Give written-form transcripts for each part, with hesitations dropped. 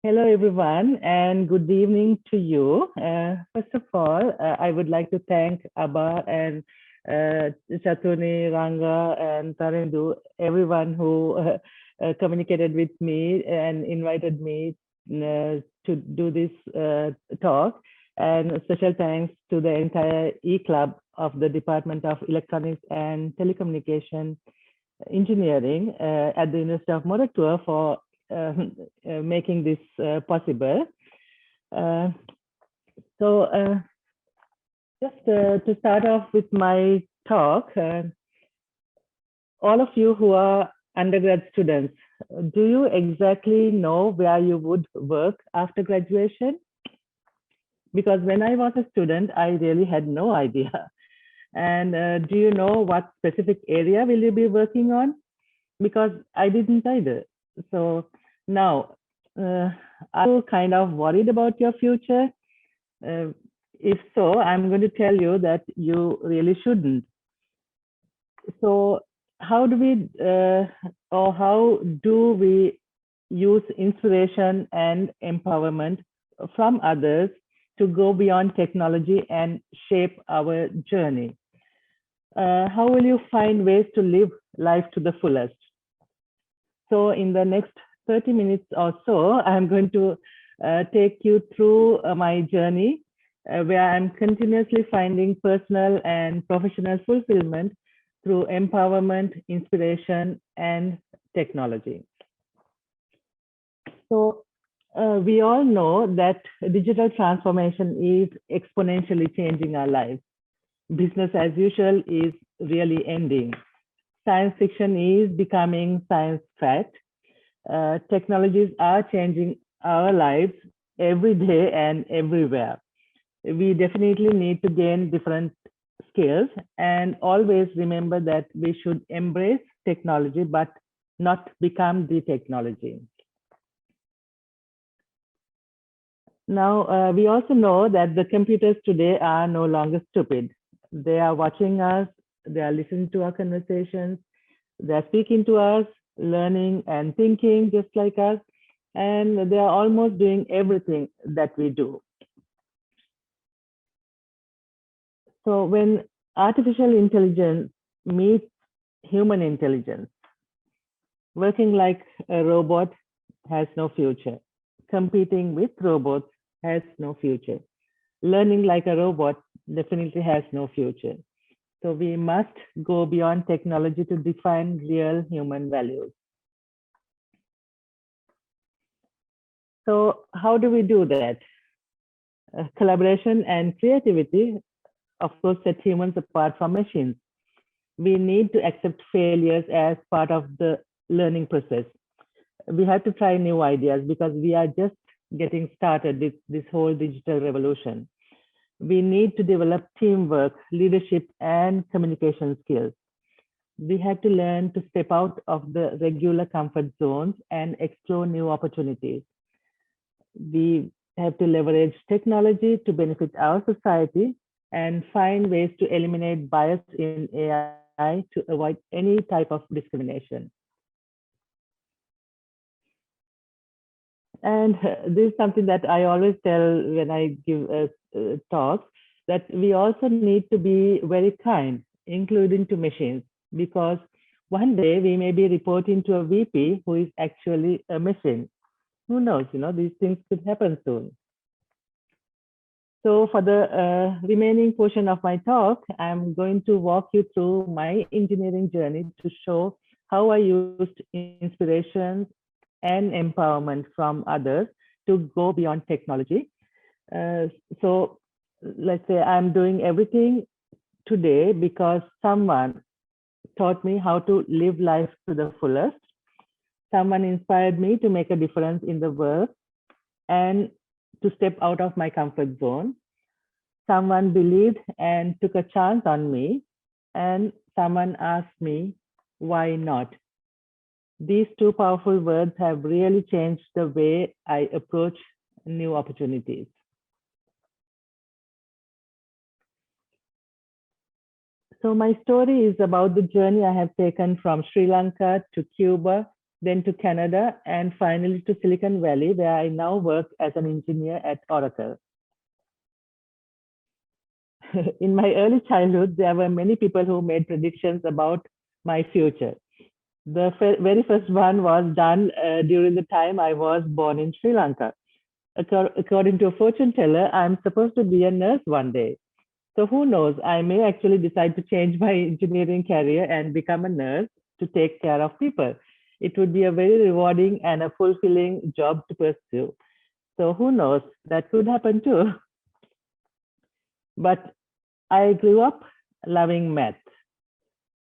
Hello, everyone, and good evening to you. First of all, I would like to thank Abba and Chatuni, Ranga, and Tarindu, everyone who communicated with me and invited me to do this talk. And special thanks to the entire E-Club of the Department of Electronics and Telecommunication Engineering at the University of Moratuwa for making this possible. Uh, so just to start off with my talk, all of you who are undergrad students, do you exactly know where you would work after graduation? Because when I was a student, I really had no idea. And do you know what specific area will you be working on? Because I didn't either. So now, are you kind of worried about your future? Uh, if so, I'm going to tell you that you really shouldn't. So how do we, or how do we use inspiration and empowerment from others to go beyond technology and shape our journey? How will you find ways to live life to the fullest? So in the next 30 minutes or so, I'm going to take you through my journey where I'm continuously finding personal and professional fulfillment through empowerment, inspiration, and technology. So we all know that digital transformation is exponentially changing our lives. Business as usual is really ending. Science fiction is becoming science fact. Technologies are changing our lives every day and everywhere. We definitely need to gain different skills and always remember that we should embrace technology but not become the technology. Now, we also know that the computers today are no longer stupid. They are watching us, they are listening to our conversations, they are speaking to us, learning and thinking just like us, and they are almost doing everything that we do. So when artificial intelligence meets human intelligence, working like a robot has no future. Competing with robots has no future. Learning like a robot definitely has no future. So we must go beyond technology to define real human values. So how do we do that? Collaboration and creativity, of course, set humans apart from machines. We need to accept failures as part of the learning process. We have to try new ideas because we are just getting started with this whole digital revolution. We need to develop teamwork, leadership, and communication skills. We have to learn to step out of the regular comfort zones and explore new opportunities. We have to leverage technology to benefit our society and find ways to eliminate bias in AI to avoid any type of discrimination. And this is something that I always tell when I give talks, that we also need to be very kind, including to machines, because one day we may be reporting to a VP who is actually a machine. Who knows, these things could happen soon. So for the remaining portion of my talk, I'm going to walk you through my engineering journey to show how I used inspirations and empowerment from others to go beyond technology. So let's say I'm doing everything today because someone taught me how to live life to the fullest. Someone inspired me to make a difference in the world and to step out of my comfort zone. Someone believed and took a chance on me, and someone asked me, why not? These two powerful words have really changed the way I approach new opportunities. So my story is about the journey I have taken from Sri Lanka to Cuba then to Canada, and finally to Silicon Valley, where I now work as an engineer at Oracle. In my early childhood, there were many people who made predictions about my future. The very first one was done during the time I was born in Sri Lanka. According to a fortune teller, I'm supposed to be a nurse one day. So who knows, I may actually decide to change my engineering career and become a nurse to take care of people. It would be a very rewarding and a fulfilling job to pursue. So who knows, that could happen too. But I grew up loving math.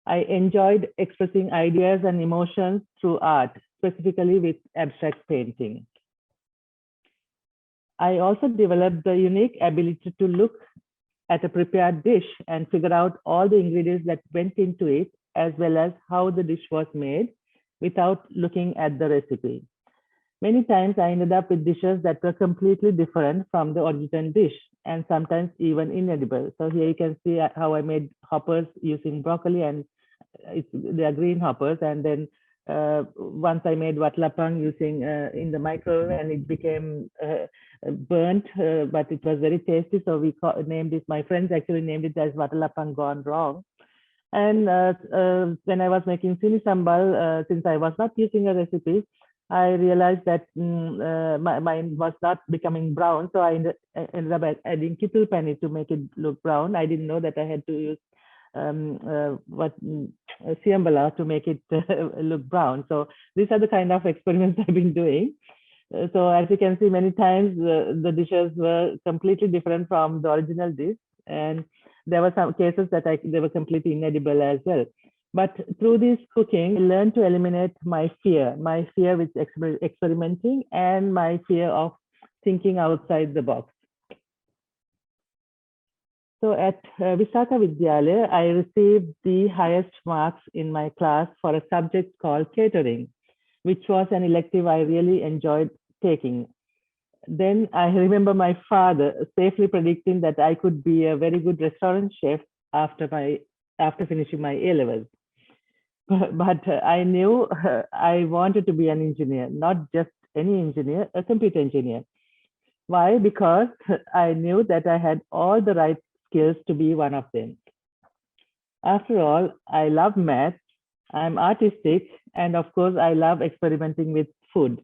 I enjoyed expressing ideas and emotions through art, specifically with abstract painting. I also developed the unique ability to look at a prepared dish and figure out all the ingredients that went into it, as well as how the dish was made without looking at the recipe. Many times I ended up with dishes that were completely different from the original dish and sometimes even inedible. So here you can see how I made hoppers using broccoli, and they are green hoppers. And then once I made watlapang using in the microwave, and it became burnt, but it was very tasty. So we named it, my friends actually named it as watlapang gone wrong. And when I was making sili sambal, since I was not using a recipe, I realized that mine was not becoming brown. So I ended up adding kittul pani to make it look brown. I didn't know that I had to use siambala to make it look brown. So these are the kind of experiments I've been doing. So as you can see, many times the dishes were completely different from the original dish, and there were some cases that they were completely inedible as well. But through this cooking, I learned to eliminate my fear with experimenting and my fear of thinking outside the box. So at Visakha Vidyalaya, I received the highest marks in my class for a subject called catering, which was an elective I really enjoyed taking. Then I remember my father safely predicting that I could be a very good restaurant chef after finishing my A-levels. But I knew I wanted to be an engineer, not just any engineer, a computer engineer. Why? Because I knew that I had all the right skills to be one of them. After all, I love math, I'm artistic, and of course, I love experimenting with food.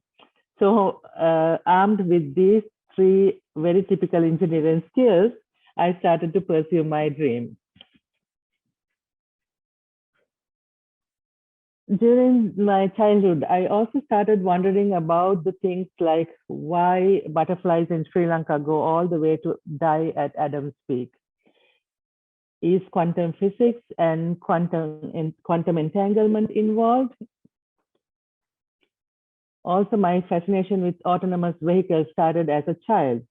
So armed with these three very typical engineering skills, I started to pursue my dream. During my childhood, I also started wondering about the things like why butterflies in Sri Lanka go all the way to die at Adam's Peak. Is quantum physics and quantum entanglement involved? Also, my fascination with autonomous vehicles started as a child.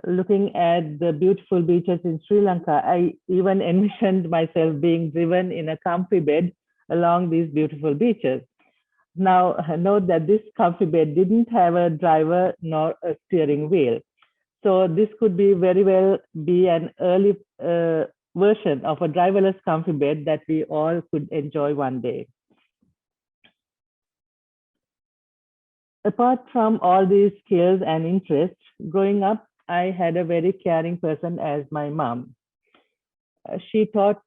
Looking at the beautiful beaches in Sri Lanka, I even envisioned myself being driven in a comfy bed along these beautiful beaches. Now, note that this comfy bed didn't have a driver nor a steering wheel. So this could be very well be an early version of a driverless comfy bed that we all could enjoy one day. Apart from all these skills and interests, growing up, I had a very caring person as my mom. She taught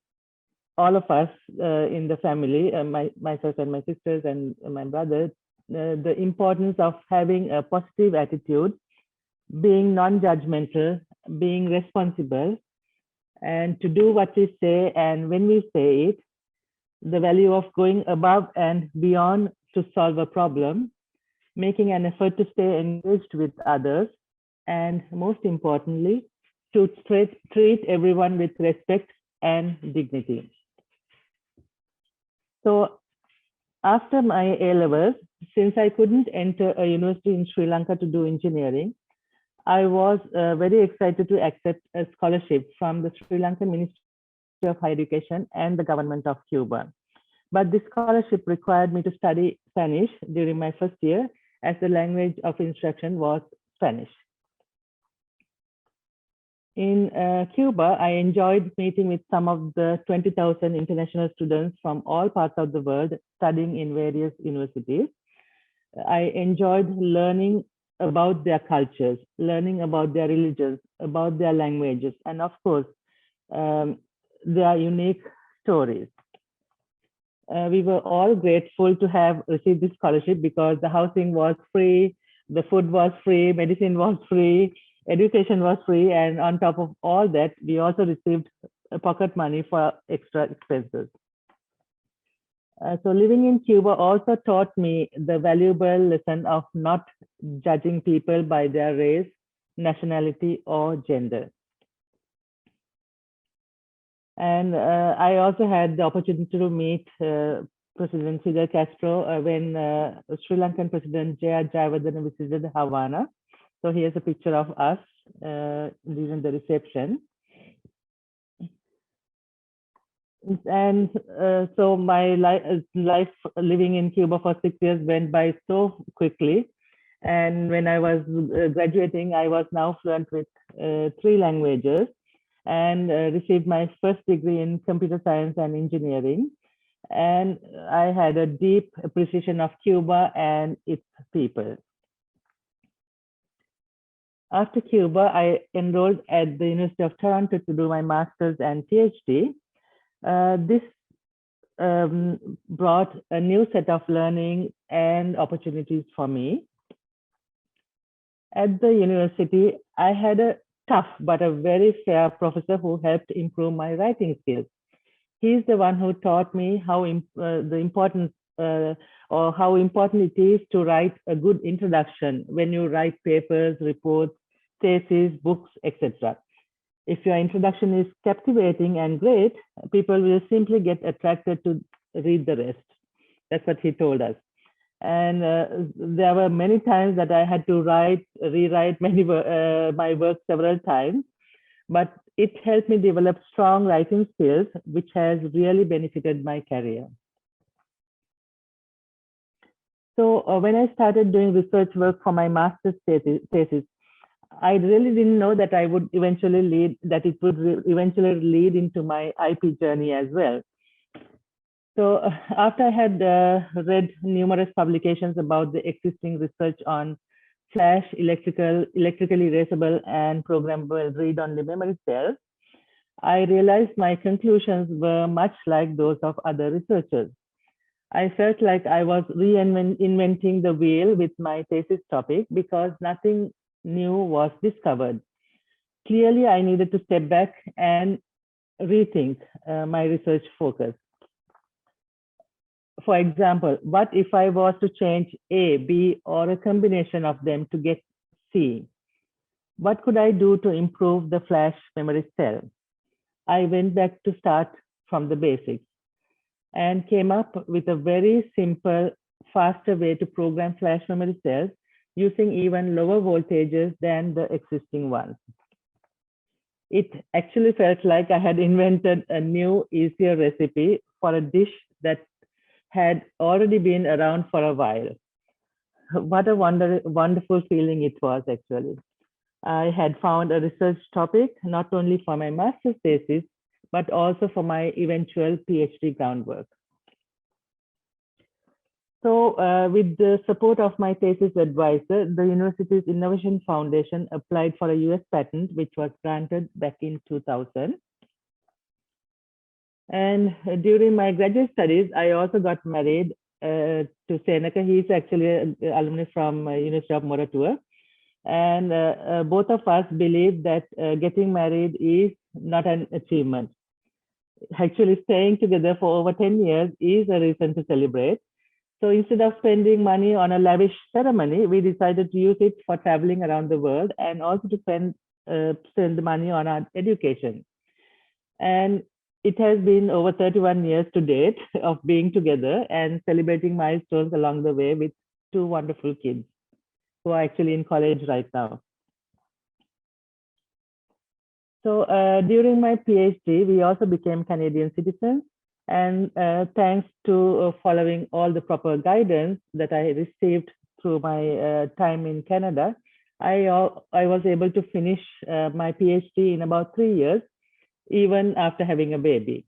all of us in the family, myself and my sisters and my brother, the importance of having a positive attitude, being non-judgmental, being responsible, and to do what we say and when we say it, the value of going above and beyond to solve a problem, making an effort to stay engaged with others, and most importantly, to treat everyone with respect and dignity. So after my A-levels, since I couldn't enter a university in Sri Lanka to do engineering, I was very excited to accept a scholarship from the Sri Lankan Ministry of Higher Education and the government of Cuba. But this scholarship required me to study Spanish during my first year, as the language of instruction was Spanish. In Cuba, I enjoyed meeting with some of the 20,000 international students from all parts of the world studying in various universities. I enjoyed learning about their cultures, learning about their religions, about their languages, and of course, um, their unique stories. We were all grateful to have received this scholarship because the housing was free, the food was free, medicine was free, education was free, and on top of all that, we also received pocket money for extra expenses. So living in Cuba also taught me the valuable lesson of not judging people by their race, nationality, or gender. And I also had the opportunity to meet President Fidel Castro when Sri Lankan President J.R. Jayawardena visited Havana. So here's a picture of us during the reception. And so my life living in Cuba for 6 years went by so quickly. And when I was graduating, I was now fluent with 3 languages and received my first degree in computer science and engineering. And I had a deep appreciation of Cuba and its people. After Cuba, I enrolled at the University of Toronto to do my master's and PhD. This brought a new set of learning and opportunities for me. At the university, I had a tough but a very fair professor who helped improve my writing skills. He's the one who taught me how the importance or how important it is to write a good introduction when you write papers, reports, theses, books, etc. If your introduction is captivating and great, people will simply get attracted to read the rest. That's what he told us. And there were many times that I had to rewrite my work several times, but it helped me develop strong writing skills, which has really benefited my career. So when I started doing research work for my master's thesis, I really didn't know that it would eventually lead into my IP journey as well. So after I had read numerous publications about the existing research on flash, electrically erasable, and programmable read-only memory cells, I realized my conclusions were much like those of other researchers. I felt like I was reinventing the wheel with my thesis topic because nothing new was discovered. Clearly, I needed to step back and rethink my research focus. For example, what if I was to change A, B, or a combination of them to get C? What could I do to improve the flash memory cell? I went back to start from the basics and came up with a very simple, faster way to program flash memory cells using even lower voltages than the existing ones. It actually felt like I had invented a new, easier recipe for a dish that had already been around for a while. What a wonderful feeling it was, actually. I had found a research topic, not only for my master's thesis, but also for my eventual PhD groundwork. So with the support of my thesis advisor, the university's Innovation Foundation applied for a US patent, which was granted back in 2000. And during my graduate studies, I also got married to Senaka. He's actually an alumni from University of Moratuwa. And both of us believe that getting married is not an achievement. Actually, staying together for over 10 years is a reason to celebrate. So instead of spending money on a lavish ceremony, we decided to use it for traveling around the world and also to spend the money on our education. And it has been over 31 years to date of being together and celebrating milestones along the way with 2 wonderful kids who are actually in college right now. So during my PhD, we also became Canadian citizens. And thanks to following all the proper guidance that I received through my time in Canada, I was able to finish my PhD in about 3 years, even after having a baby.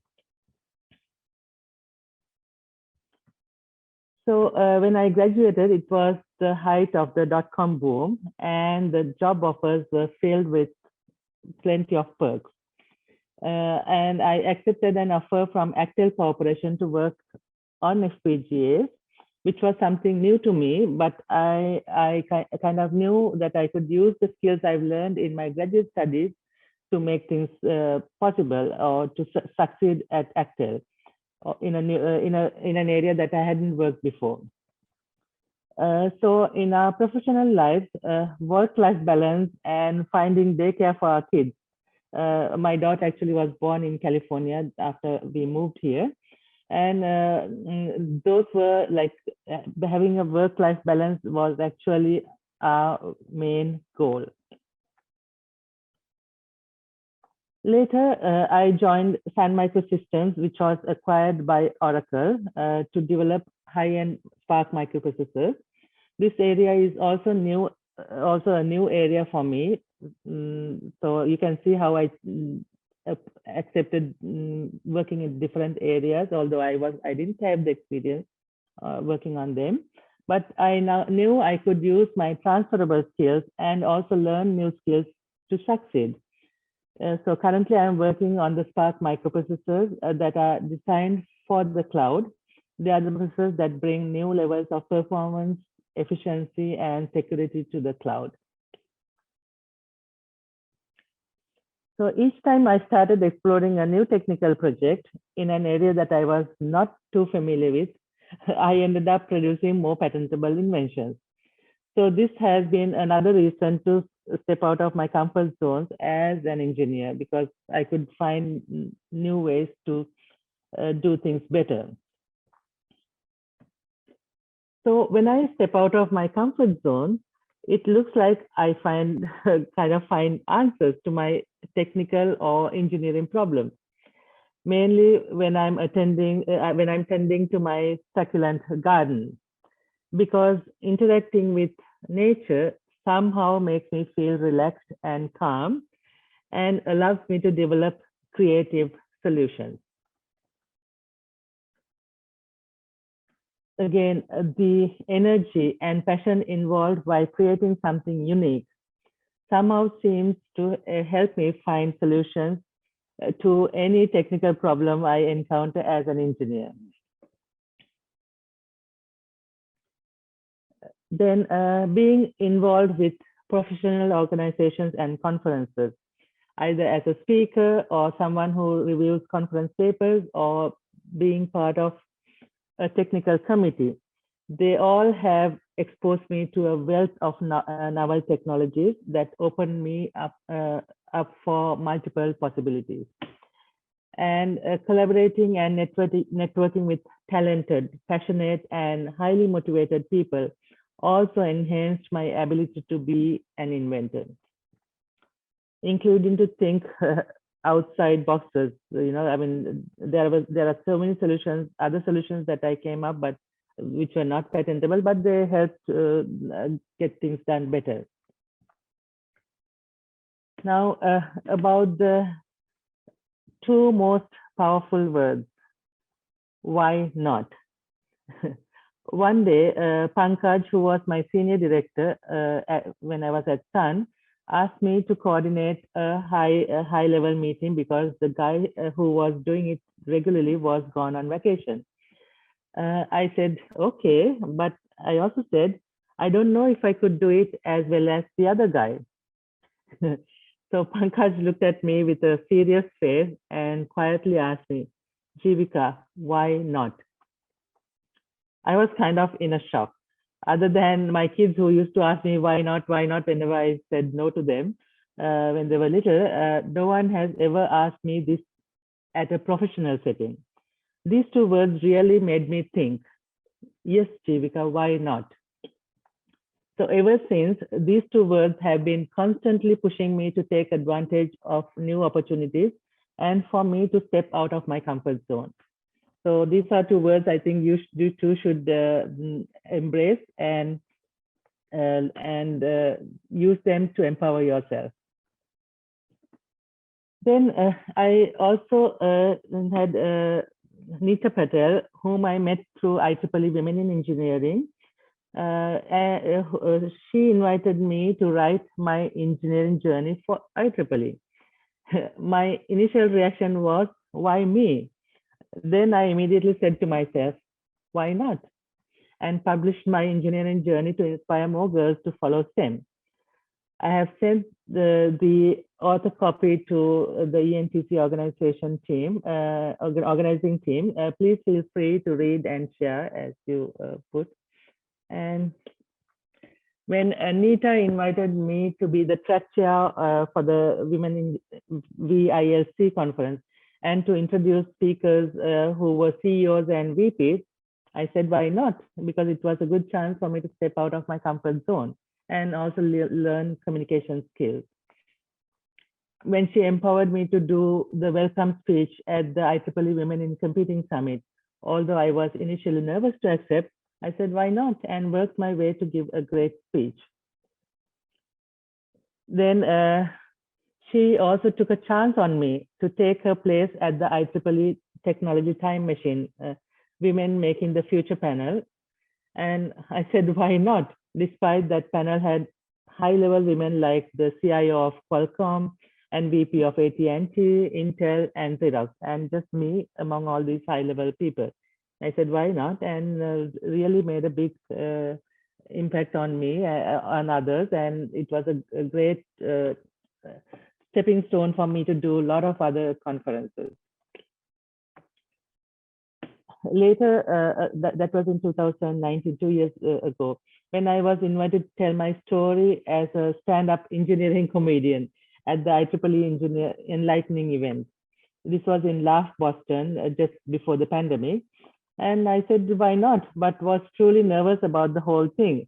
So when I graduated, it was the height of the dot-com boom, and the job offers were filled with plenty of perks. And I accepted an offer from Actel Corporation to work on FPGAs, which was something new to me, but I kind of knew that I could use the skills I've learned in my graduate studies to make things possible or to succeed at Actel in a new, in an area that I hadn't worked before. So in our professional lives, work-life balance and finding daycare for our kids. My daughter actually was born in California after we moved here. And those were like having a work-life balance was actually our main goal. Later, I joined Sun Microsystems, which was acquired by Oracle to develop high-end Spark microprocessors. This area is also a new area for me. So you can see how I accepted working in different areas, although I didn't have the experience working on them. But I now knew I could use my transferable skills and also learn new skills to succeed. So currently I'm working on the Spark microprocessors that are designed for the cloud. They are the processors that bring new levels of performance, efficiency, and security to the cloud. So each time I started exploring a new technical project in an area that I was not too familiar with, I ended up producing more patentable inventions. So this has been another reason to step out of my comfort zones as an engineer, because I could find new ways to do things better. So when I step out of my comfort zone, it looks like I find answers to my technical or engineering problems. Mainly when I'm tending to my succulent garden, because interacting with nature somehow makes me feel relaxed and calm and allows me to develop creative solutions. Again, the energy and passion involved while creating something unique somehow seems to help me find solutions to any technical problem I encounter as an engineer. Then being involved with professional organizations and conferences, either as a speaker or someone who reviews conference papers or being part of a technical committee. They all have exposed me to a wealth of novel technologies that open me up for multiple possibilities. And collaborating and networking with talented, passionate, and highly motivated people also enhanced my ability to be an inventor, including to think outside boxes. You know, I mean, there are so many solutions, other solutions that I came up, but which were not patentable, but they helped get things done better. Now, about the two most powerful words, why not? One day, Pankaj, who was my senior director when I was at Sun, asked me to coordinate a high level meeting because the guy who was doing it regularly was gone on vacation. I said, okay, but I also said, I don't know if I could do it as well as the other guy. So Pankaj looked at me with a serious face and quietly asked me, Jivika, why not? I was kind of in a shock. Other than my kids who used to ask me why not, whenever I said no to them when they were little, no one has ever asked me this at a professional setting. These two words really made me think, yes, Jivika, why not? So ever since, these two words have been constantly pushing me to take advantage of new opportunities and for me to step out of my comfort zone. So these are two words I think you too should embrace and use them to empower yourself. Then I also had Nita Patel, whom I met through IEEE Women in Engineering. She invited me to write my engineering journey for IEEE. My initial reaction was, why me? Then I immediately said to myself, why not? And published my engineering journey to inspire more girls to follow STEM. I have sent the author copy to the ENTC organization team, organizing team. Please feel free to read and share as you put. And when Anita invited me to be the track chair for the Women in VILC conference and to introduce speakers who were CEOs and VPs, I said, why not? Because it was a good chance for me to step out of my comfort zone and also learn communication skills. When she empowered me to do the welcome speech at the IEEE Women in Computing Summit, although I was initially nervous to accept, I said, why not? And worked my way to give a great speech. Then she also took a chance on me to take her place at the IEEE Technology Time Machine, Women Making the Future panel. And I said, why not? Despite that panel had high-level women like the CIO of Qualcomm and VP of AT&T, Intel, and Xerox, and just me among all these high-level people. I said, why not? And really made a big impact on me, on others. And it was a great stepping stone for me to do a lot of other conferences. Later, that was in 2019, 2 years ago, when I was invited to tell my story as a stand-up engineering comedian at the IEEE Enlightening event. This was in Laugh, Boston, just before the pandemic. And I said, why not? But was truly nervous about the whole thing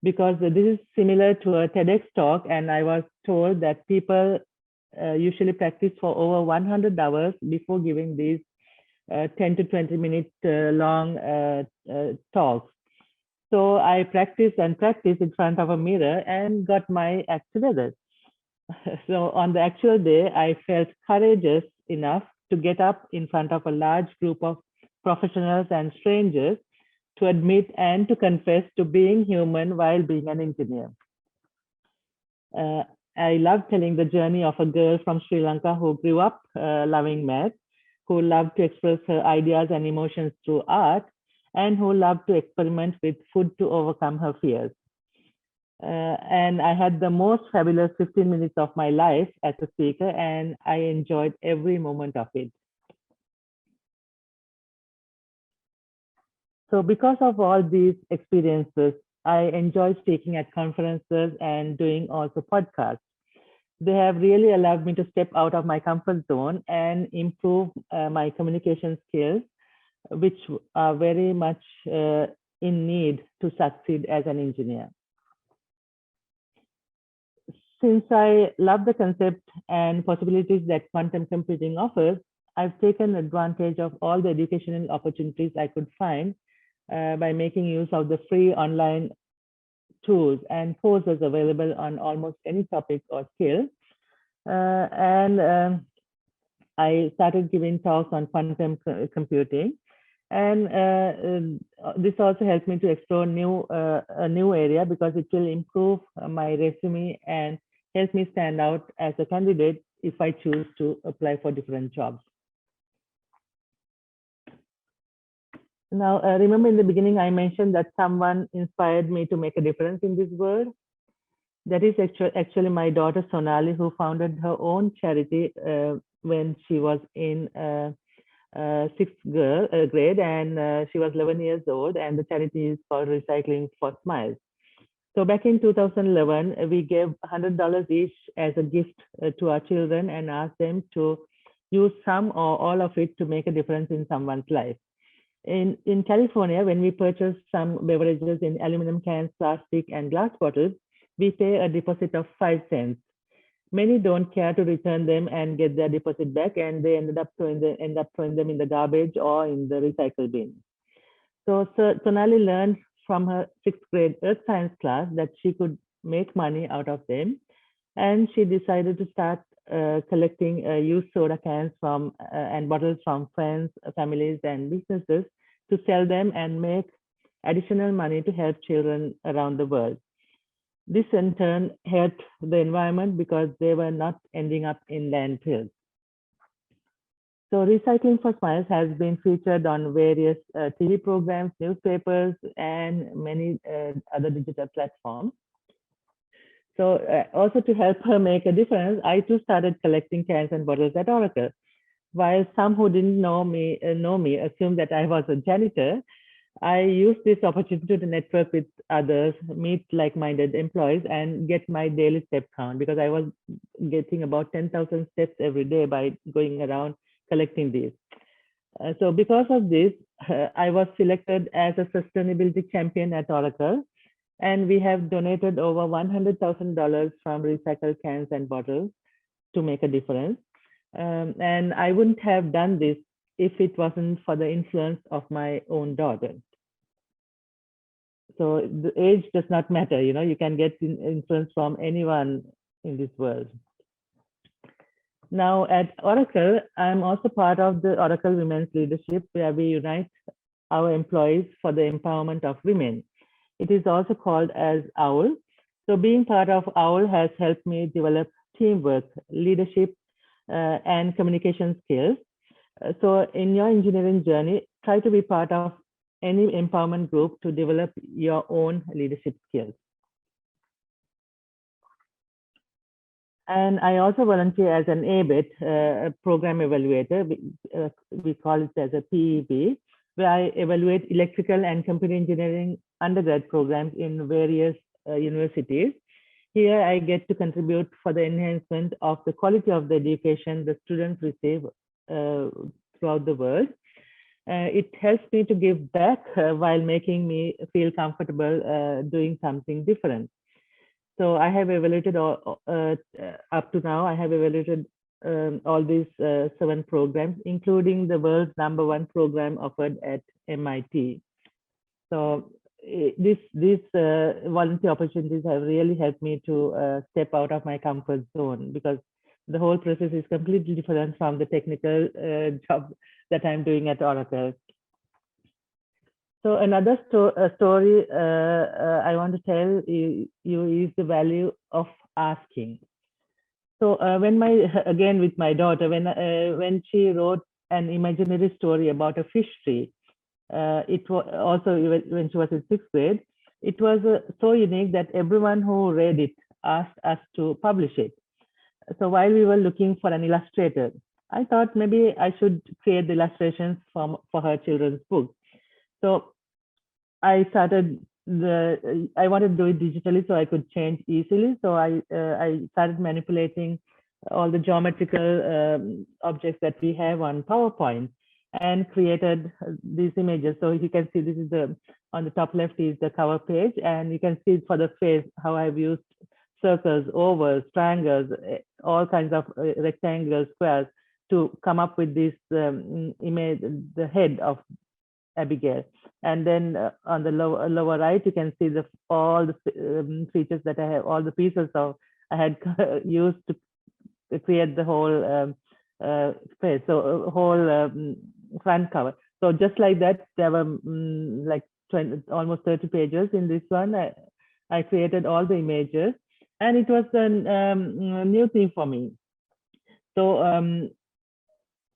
because this is similar to a TEDx talk. And I was told that people usually practice for over 100 hours before giving these 10 to 20 minute long talks. So I practiced and practiced in front of a mirror and got my act together. So on the actual day, I felt courageous enough to get up in front of a large group of professionals and strangers to admit and to confess to being human while being an engineer. I love telling the journey of a girl from Sri Lanka who grew up loving math, who loved to express her ideas and emotions through art, and who loved to experiment with food to overcome her fears. And I had the most fabulous 15 minutes of my life as a speaker, and I enjoyed every moment of it. So because of all these experiences, I enjoy speaking at conferences and doing also podcasts. They have really allowed me to step out of my comfort zone and improve my communication skills, which are very much in need to succeed as an engineer. Since I love the concept and possibilities that quantum computing offers, I've taken advantage of all the educational opportunities I could find by making use of the free online tools and courses available on almost any topic or skill. I started giving talks on quantum computing. And this also helped me to explore a new area because it will improve my resume and help me stand out as a candidate if I choose to apply for different jobs. Now, remember in the beginning, I mentioned that someone inspired me to make a difference in this world. That is actually my daughter, Sonali, who founded her own charity when she was in sixth grade, and she was 11 years old, and the charity is called Recycling for Smiles. So back in 2011, we gave $100 each as a gift to our children and asked them to use some or all of it to make a difference in someone's life. In California, when we purchase some beverages in aluminum cans, plastic, and glass bottles, we pay a deposit of 5 cents. Many don't care to return them and get their deposit back, and they end up throwing them in the garbage or in the recycle bin. So Sonali learned from her sixth grade earth science class that she could make money out of them, and she decided to start collecting used soda cans from and bottles from friends, families, and businesses to sell them and make additional money to help children around the world. This in turn helped the environment because they were not ending up in landfills. So Recycling for Smiles has been featured on various TV programs, newspapers, and many other digital platforms. So also to help her make a difference, I too started collecting cans and bottles at Oracle. While some who didn't know me assumed that I was a janitor, I used this opportunity to network with others, meet like-minded employees, and get my daily step count because I was getting about 10,000 steps every day by going around collecting these. So because of this, I was selected as a sustainability champion at Oracle, and we have donated over $100,000 from recycled cans and bottles to make a difference. And I wouldn't have done this if it wasn't for the influence of my own daughter. So the age does not matter, you can get influence from anyone in this world. Now at Oracle, I'm also part of the Oracle Women's Leadership, where we unite our employees for the empowerment of women. It is also called as OWL. So being part of OWL has helped me develop teamwork, leadership, and communication skills. So in your engineering journey, try to be part of any empowerment group to develop your own leadership skills. And I also volunteer as an ABET program evaluator. We call it as a PEB, where I evaluate electrical and computer engineering undergrad programs in various universities. Here I get to contribute for the enhancement of the quality of the education the students receive throughout the world. It helps me to give back while making me feel comfortable doing something different. So I have evaluated up to now, I have evaluated all these 7 programs, including the world's #1 program offered at MIT. So these volunteer opportunities have really helped me to step out of my comfort zone, because the whole process is completely different from the technical job that I'm doing at Oracle. So another story I want to tell you is the value of asking. So again with my daughter, when she wrote an imaginary story about a fish tree, it was also when she was in 6th grade, it was so unique that everyone who read it asked us to publish it. So while we were looking for an illustrator, I thought maybe I should create the illustrations for her children's book. So I wanted to do it digitally so I could change easily. So I started manipulating all the geometrical objects that we have on PowerPoint and created these images. So you can see this is on the top left is the cover page, and you can see for the face how I've used circles, ovals, triangles, all kinds of rectangles, squares to come up with this image, the head of Abigail. And then on the lower right, you can see all the features that I have, all the pieces of I had used to create the whole face, so whole front cover. So just like that, there were like 20, almost 30 pages in this one. I created all the images, and it was a new thing for me. So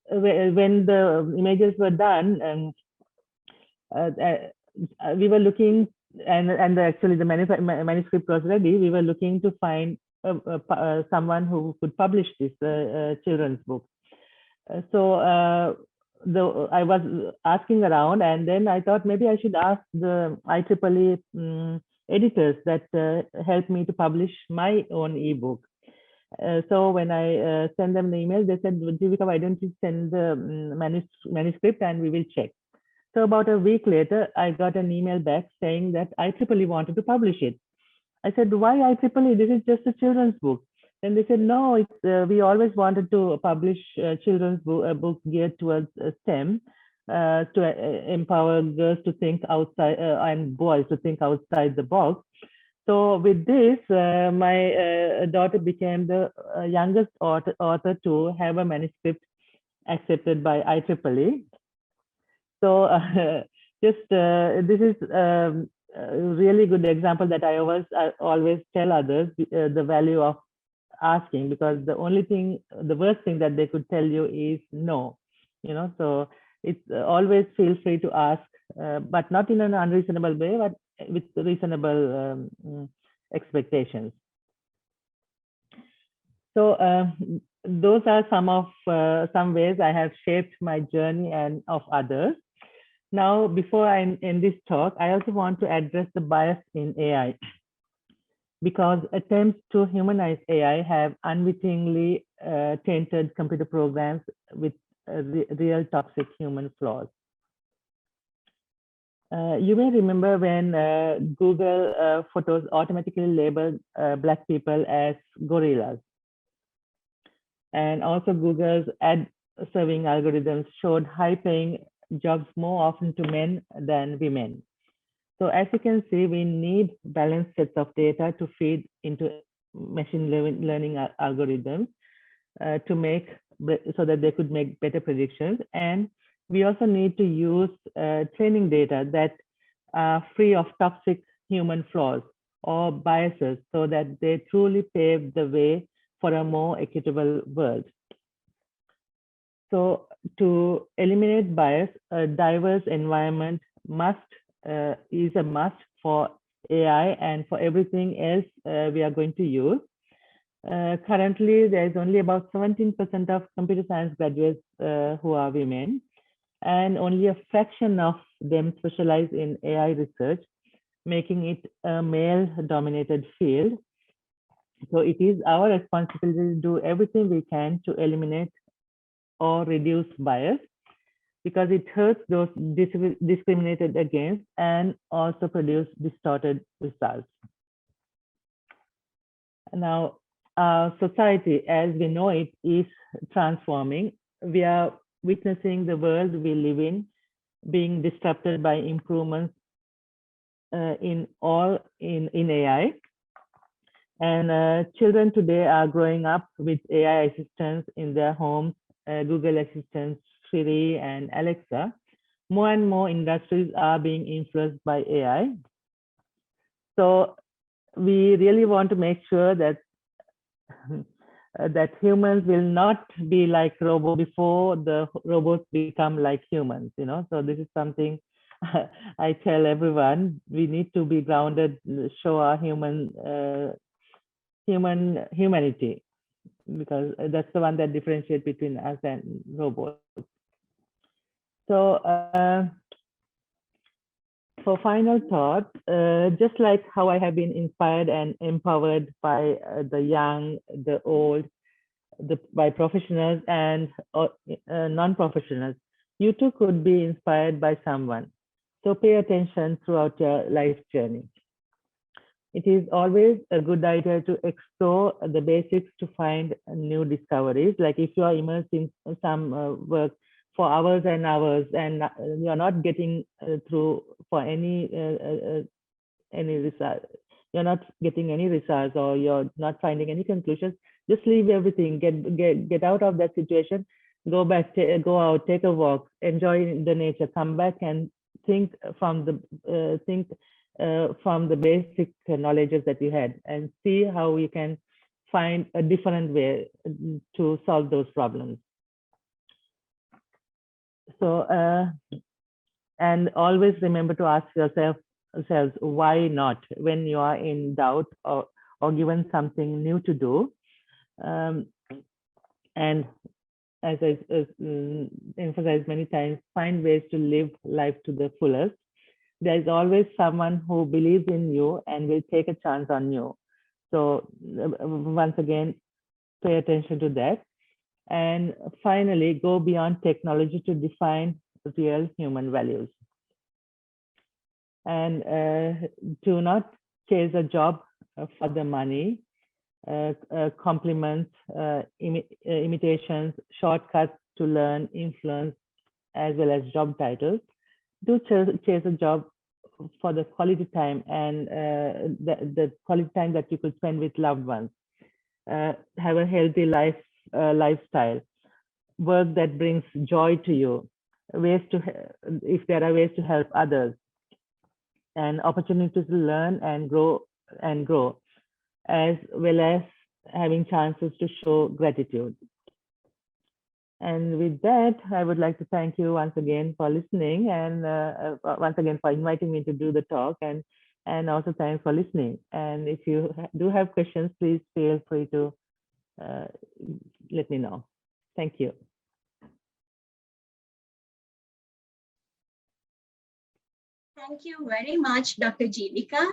when the images were done, we were looking, and actually the manuscript was ready. We were looking to find someone who could publish this children's book. So I was asking around, and then I thought maybe I should ask the IEEE editors that helped me to publish my own ebook. So when I sent them the email, they said, Jivika, why don't you send the manuscript and we will check. So about a week later, I got an email back saying that IEEE wanted to publish it. I said, why IEEE? This is just a children's book. And they said, no, we always wanted to publish children's book geared towards STEM to empower girls to think outside and boys to think outside the box. So with this, my daughter became the youngest author to have a manuscript accepted by IEEE. So just this is a really good example that I always tell others the value of asking, because the worst thing that they could tell you is no, so it's always feel free to ask, but not in an unreasonable way, but with reasonable expectations. So those are some ways I have shaped my journey and of others. Now, before I end this talk, I also want to address the bias in AI, because attempts to humanize AI have unwittingly tainted computer programs with real toxic human flaws. You may remember when Google Photos automatically labeled Black people as gorillas. And also Google's ad serving algorithms showed high-paying jobs more often to men than women. So as you can see, we need balanced sets of data to feed into machine learning algorithms to make, so that they could make better predictions. And we also need to use training data that are free of toxic human flaws or biases, so that they truly pave the way for a more equitable world. So to eliminate bias, a diverse environment is a must for AI and for everything else we are going to use. Currently, there is only about 17% of computer science graduates who are women, and only a fraction of them specialize in AI research, making it a male-dominated field. So it is our responsibility to do everything we can to eliminate or reduce bias, because it hurts those discriminated against and also produce distorted results. Now, our society as we know it is transforming. We are witnessing the world we live in being disrupted by improvements in AI. And children today are growing up with AI assistants in their homes, Google Assistant, Siri, and Alexa. More and more industries are being influenced by AI. So we really want to make sure that that humans will not be like robots before the robots become like humans, So this is something I tell everyone. We need to be grounded, show our humanity, because that's the one that differentiates between us and robots. So for final thought, just like how I have been inspired and empowered by the young, the old, by professionals and non-professionals, you too could be inspired by someone. So pay attention throughout your life journey. It is always a good idea to explore the basics to find new discoveries. Like if you are immersed in some work for hours and hours, and you are not getting through for any result, you're not getting any results, or you're not finding any conclusions, just leave everything, get out of that situation, go back, go out, take a walk, enjoy the nature, come back and think from the basic knowledges that you had, and see how you can find a different way to solve those problems. So, and always remember to ask yourselves, why not, when you are in doubt or given something new to do. And as I emphasized many times, find ways to live life to the fullest. There is always someone who believes in you and will take a chance on you. So once again, pay attention to that. And finally, go beyond technology to define real human values. And do not chase a job for the money, compliments, imitations, shortcuts to learn, influence, as well as job titles. Do chase a job for the quality time and the quality time that you could spend with loved ones. Have a healthy lifestyle, work that brings joy to you, ways to, if there are ways to help others, and opportunities to learn and grow, as well as having chances to show gratitude. And with that, I would like to thank you once again for listening, and once again for inviting me to do the talk, and also thanks for listening. And if you do have questions, please feel free to let me know. Thank you. Thank you very much, Dr. Jeevika,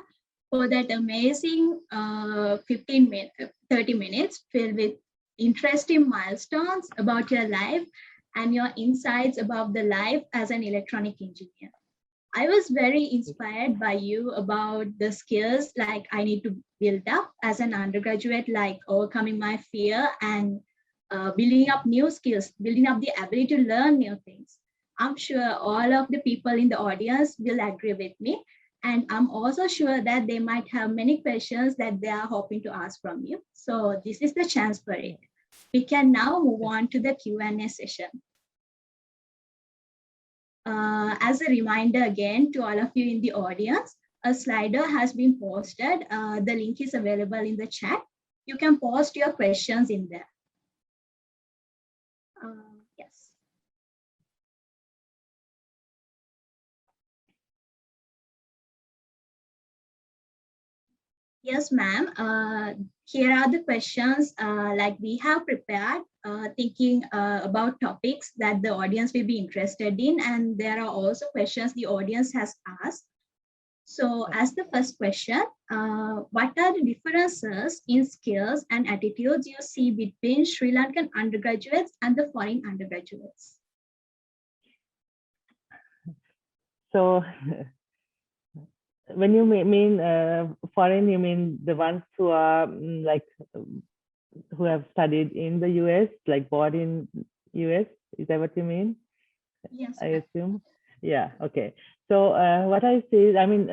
for that amazing 30 minutes filled with interesting milestones about your life and your insights about the life as an electronic engineer. I was very inspired by you about the skills like I need to build up as an undergraduate, like overcoming my fear and building up new skills, building up the ability to learn new things. I'm sure all of the people in the audience will agree with me. And I'm also sure that they might have many questions that they are hoping to ask from you. So this is the chance for it. We can now move on to the Q&A session. As a reminder again to all of you in the audience, a slider has been posted. The link is available in the chat. You can post your questions in there. Yes. Yes, ma'am. Here are the questions like we have prepared, thinking about topics that the audience will be interested in. And there are also questions the audience has asked. So as the first question, what are the differences in skills and attitudes you see between Sri Lankan undergraduates and the foreign undergraduates? So when you mean foreign, you mean the ones who are like who have studied in the US, like born in US? Is that what you mean? Yes. I assume. Yeah. Okay. So what I see, I mean,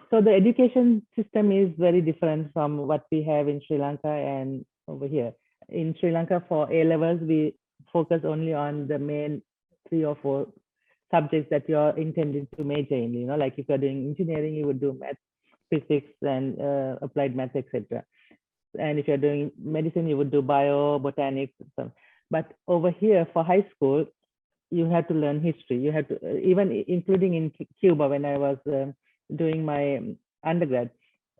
so the education system is very different from what we have in Sri Lanka and over here. In Sri Lanka, for A levels, we focus only on the main 3 or 4 subjects that you're intended to major in. You know, like if you're doing engineering, you would do math, physics, and applied math, etc. And if you're doing medicine, you would do bio, botanics. But over here, for high school, you have to learn history. You have to, even including in Cuba, when I was doing my undergrad,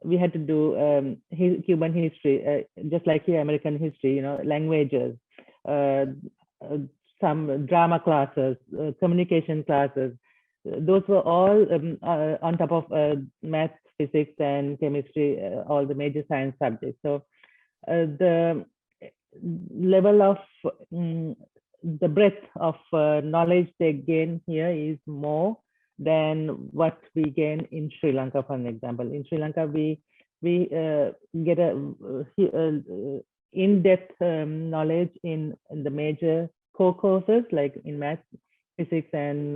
we had to do Cuban history, just like here, American history, you know, languages, some drama classes, communication classes. Those were all on top of math, physics, and chemistry, all the major science subjects. So the level of the breadth of knowledge they gain here is more than what we gain in Sri Lanka, for an example. In Sri Lanka, we get a in-depth knowledge in the major core courses, like in math, physics, and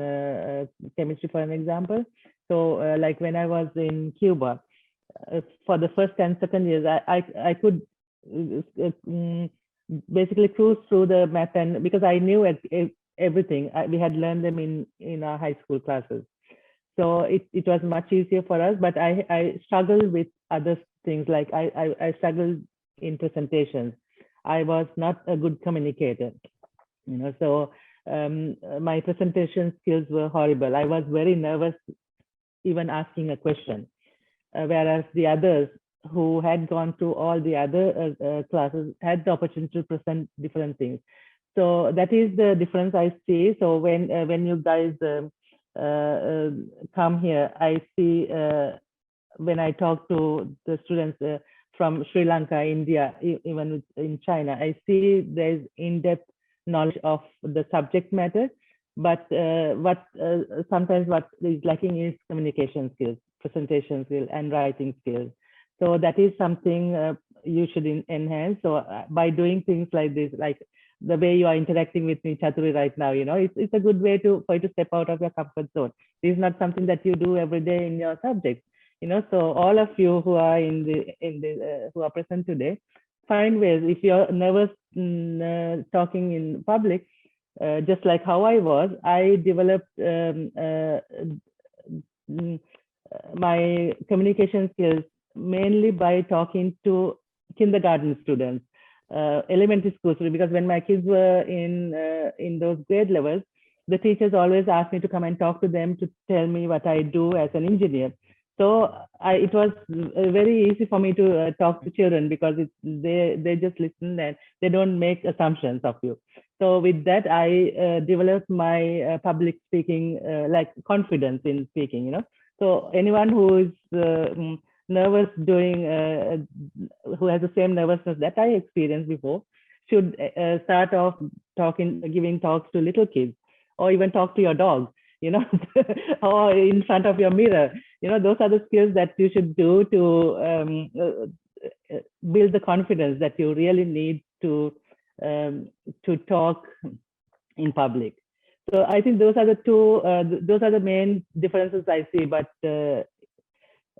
chemistry, for an example. So like when I was in Cuba, for the first and second years, I could basically cruise through the math, and because I knew everything, we had learned them in our high school classes. So it was much easier for us, but I struggled with other things, like I struggled in presentations. I was not a good communicator, you know, so my presentation skills were horrible. I was very nervous even asking a question, whereas the others who had gone through all the other classes had the opportunity to present different things. So that is the difference I see. So when you guys come here, I see when I talk to the students from Sri Lanka, India, even in China, I see there's in-depth knowledge of the subject matter, but sometimes what is lacking is communication skills, presentation skills, and writing skills. So that is something you should enhance. So by doing things like this, like the way you are interacting with me, Chaturi, right now. It's a good way for you to step out of your comfort zone. This is not something that you do every day in your subject. So all of you who are who are present today, find ways. If you're nervous talking in public, just like how I was, I developed my communication skills mainly by talking to kindergarten students, elementary school students, because when my kids were in those grade levels, the teachers always asked me to come and talk to them to tell me what I do as an engineer. So it was very easy for me to talk to children, because they just listen and they don't make assumptions of you. So with that, I developed my public speaking, like confidence in speaking. So anyone who is nervous who has the same nervousness that I experienced before, should start off giving talks to little kids, or even talk to your dog, or in front of your mirror. Those are the skills that you should do to build the confidence that you really need to talk in public. So I think those are the main differences I see. But the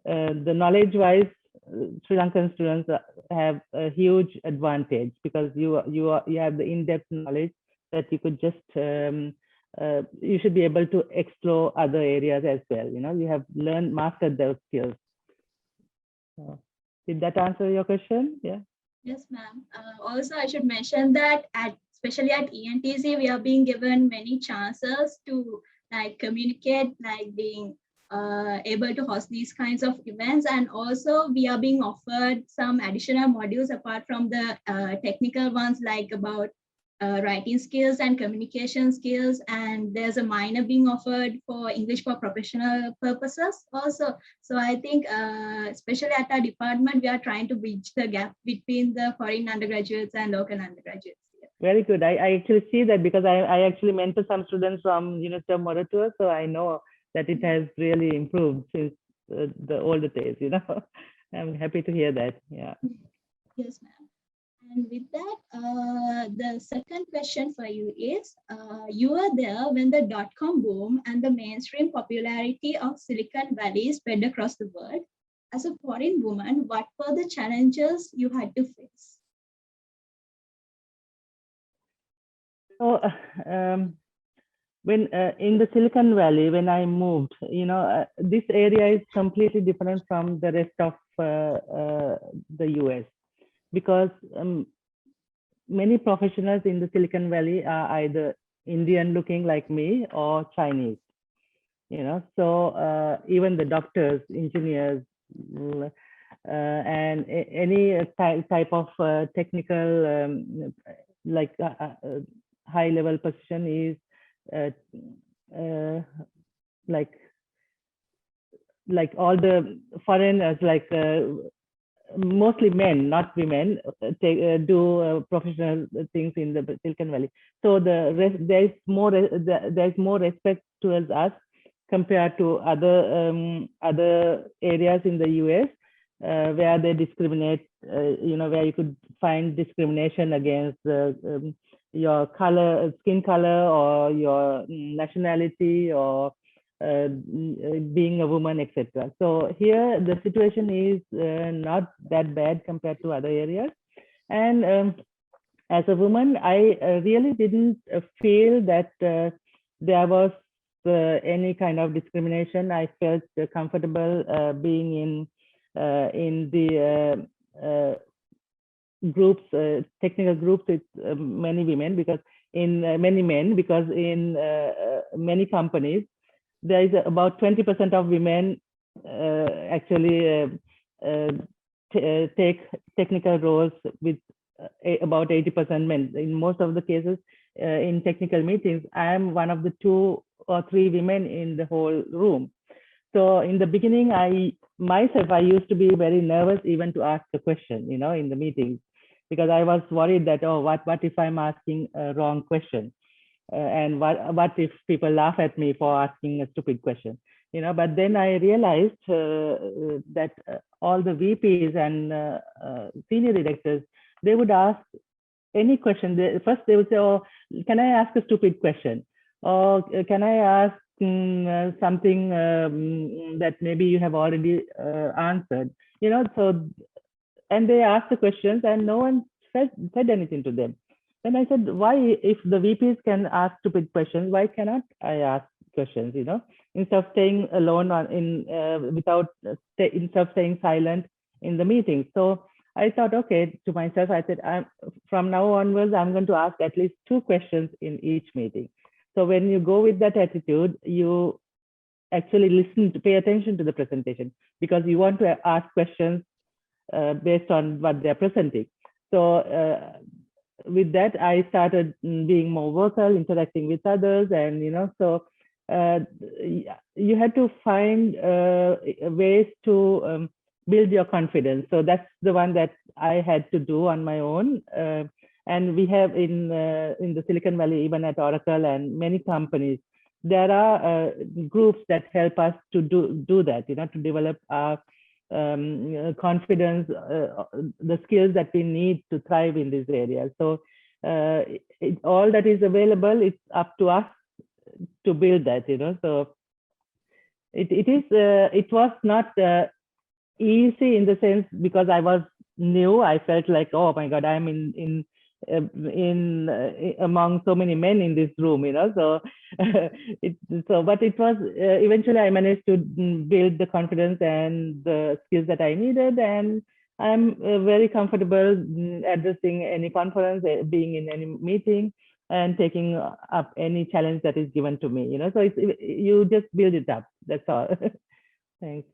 knowledge-wise, Sri Lankan students have a huge advantage, because you have the in-depth knowledge that you could just you should be able to explore other areas as well. You have mastered those skills. Did that answer your question? Yeah. Yes, ma'am. Also, I should mention that especially at ENTC, we are being given many chances to communicate, being able to host these kinds of events. And also we are being offered some additional modules apart from the technical ones, like about writing skills and communication skills. And there's a minor being offered for English for professional purposes also. So I think especially at our department, we are trying to bridge the gap between the foreign undergraduates and local undergraduates. Very good. I actually see that, because I actually mentor some students from University of Moratuwa, so I know that it has really improved since the older days. I'm happy to hear that. Yeah. Yes, ma'am. And with that, the second question for you is, you were there when the dot-com boom and the mainstream popularity of Silicon Valley spread across the world. As a foreign woman, what were the challenges you had to face? So when in the Silicon Valley, when I moved, this area is completely different from the rest of the US, because many professionals in the Silicon Valley are either Indian looking like me or Chinese. So even the doctors, engineers, and any type of technical high level position is like all the foreigners, mostly men, not women, do professional things in the Silicon Valley. So there's more respect towards us compared to other areas in the US, where they discriminate. Where you could find discrimination against your skin color, or your nationality, or being a woman, etc. So here the situation is not that bad compared to other areas. And as a woman, I really didn't feel that there was any kind of discrimination. I felt comfortable being in the groups, technical groups with many women, because in many men, because in many companies, there is about 20% of women actually take technical roles, with about 80% men. In most of the cases, in technical meetings, I am one of the 2 or 3 women in the whole room. So in the beginning, I used to be very nervous even to ask a question, in the meetings, because I was worried that, oh, what if I'm asking a wrong question? And what if people laugh at me for asking a stupid question? But then I realized that all the VPs and senior directors, they would ask any question. First they would say, "Oh, can I ask a stupid question?" Or "Can I ask something that maybe you have already answered?" So, and they asked the questions and no one said anything to them. Then I said, why, if the VPs can ask stupid questions, why cannot I ask questions? Instead of staying alone instead of staying silent in the meeting. So I thought, okay, to myself, I said, from now onwards, I'm going to ask at least 2 questions in each meeting. So when you go with that attitude, you actually pay attention to the presentation, because you want to ask questions based on what they're presenting. So with that, I started being more vocal, interacting with others, and so you had to find ways to build your confidence. So that's the one that I had to do on my own. And we have in the Silicon Valley, even at Oracle and many companies, there are groups that help us to do that, to develop our confidence, the skills that we need to thrive in this area. So all that is available, it's up to us to build that, So it was not easy in the sense, because I was new. I felt like, oh my God, I'm in among so many men in this room, So but it was eventually I managed to build the confidence and the skills that I needed, and I'm very comfortable addressing any conference, being in any meeting, and taking up any challenge that is given to me. So you just build it up. That's all. Thanks.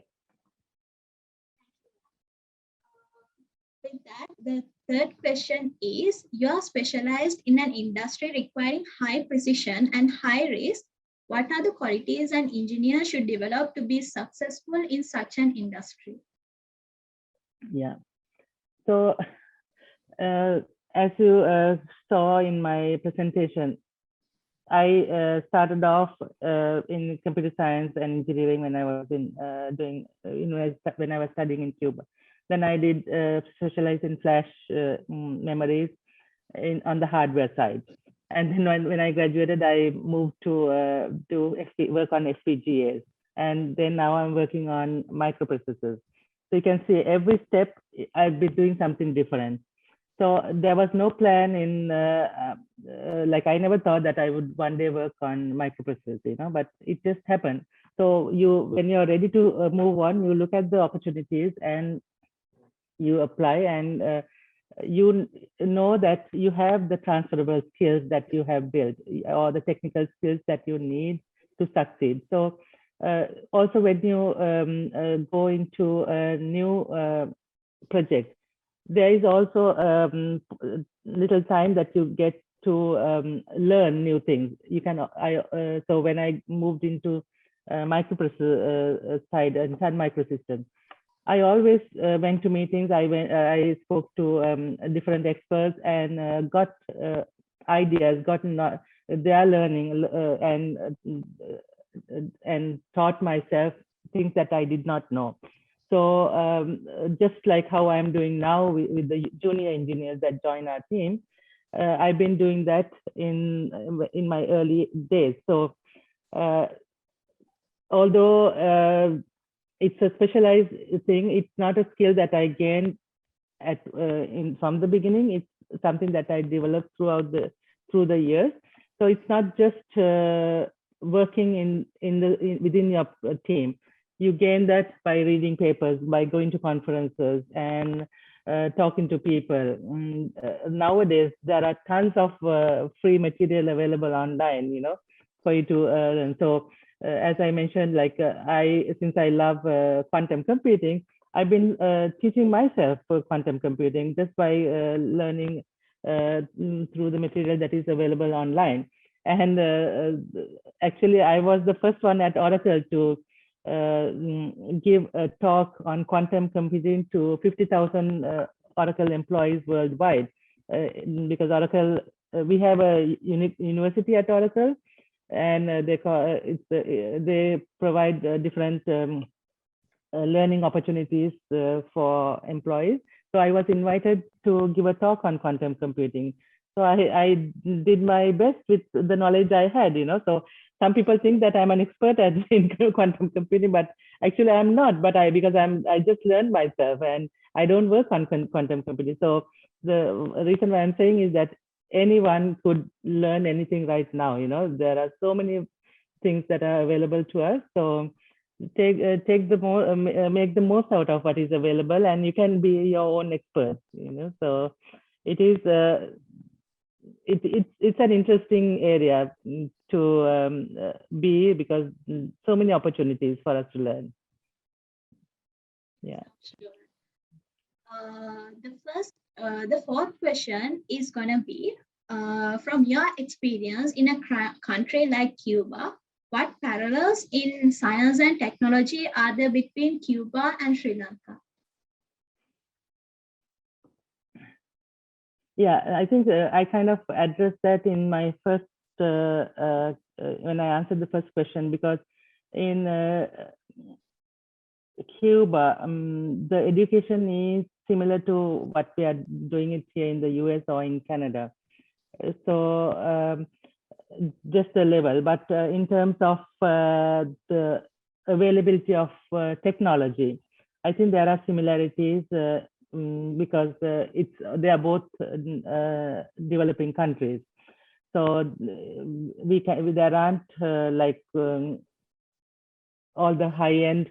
With that, the third question is, you're specialized in an industry requiring high precision and high risk. What are the qualities an engineer should develop to be successful in such an industry? Yeah. So as you saw in my presentation, I started off in computer science and engineering when I was when I was studying in Cuba. Then I did specialize in flash memories on the hardware side. And then when I graduated, I moved to work on FPGAs. And then now I'm working on microprocessors. So you can see every step I've been doing something different. So there was no plan in like I never thought that I would one day work on microprocessors, but it just happened. So when you're ready to move on, you look at the opportunities and you apply, and you know that you have the transferable skills that you have built, or the technical skills that you need to succeed. So also when you go into a new project, there is also little time that you get to learn new things. You can so when I moved into microprocessor side and Sun Microsystems, I always went to meetings. I spoke to different experts and got ideas, gotten their learning, and taught myself things that I did not know. So just like how I'm doing now with the junior engineers that join our team, I've been doing that in my early days. So although it's a specialized thing, it's not a skill that I gained from the beginning. It's something that I developed through the years. So it's not just working within your team. You gain that by reading papers, by going to conferences, and talking to people. Nowadays, there are tons of free material available online, for you to learn. So as I mentioned, like since I love quantum computing, I've been teaching myself for quantum computing just by learning through the material that is available online. And actually, I was the first one at Oracle to give a talk on quantum computing to 50,000 Oracle employees worldwide, because Oracle, we have a university at Oracle, and they provide different learning opportunities for employees. So I was invited to give a talk on quantum computing. So I did my best with the knowledge I had, So some people think that I'm an expert at in quantum computing, but actually I'm not. But because I just learned myself, and I don't work on quantum computing. So the reason why I'm saying is that anyone could learn anything right now. There are so many things that are available to us. So take the more make the most out of what is available, and you can be your own expert. So it is it's an interesting area to be, because so many opportunities for us to learn. Yeah. Sure. The fourth question is gonna be, from your experience in a country like Cuba, what parallels in science and technology are there between Cuba and Sri Lanka? Yeah, I think I kind of addressed that in my first when I answered the first question, because in Cuba, the education is similar to what we are doing it here in the US or in Canada. So just the level, but in terms of the availability of technology, I think there are similarities because they are both developing countries. So there aren't like all the high-end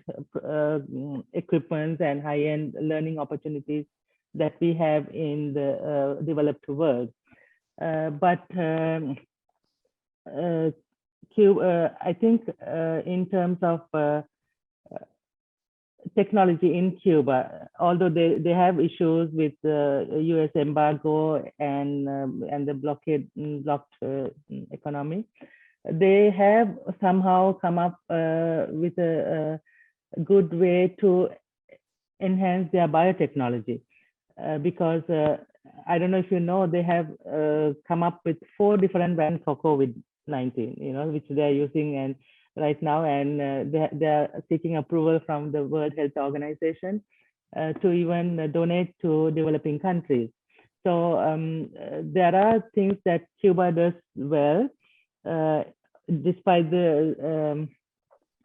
equipments and high-end learning opportunities that we have in the developed world. But I think in terms of technology in Cuba, although they have issues with the US embargo and the blocked economy, they have somehow come up with a good way to enhance their biotechnology, because I don't know if you know, they have come up with 4 different vaccines for COVID-19, which they are using and right now, and they are seeking approval from the World Health Organization to even donate to developing countries. So there are things that Cuba does well, despite the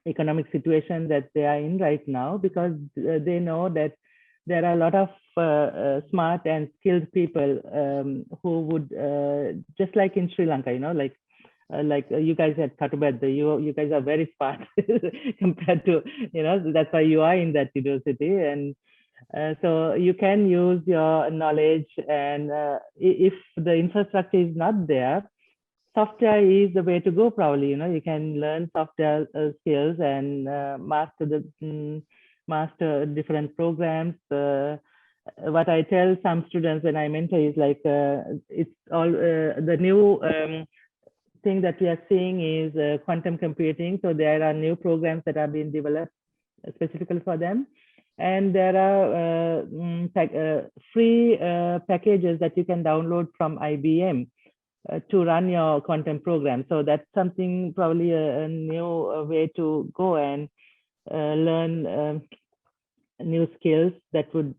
economic situation that they are in right now, because they know that there are a lot of smart and skilled people who would, just like in Sri Lanka, like you guys at Katubed, you guys are very smart compared to, that's why you are in that university. And so you can use your knowledge, and if the infrastructure is not there, software is the way to go, probably. You can learn software skills and master different programs. What I tell some students when I mentor is like, it's all the new thing that we are seeing is quantum computing. So there are new programs that are being developed specifically for them. And there are free packages that you can download from IBM to run your quantum program. So that's something, probably a new way to go and learn new skills that would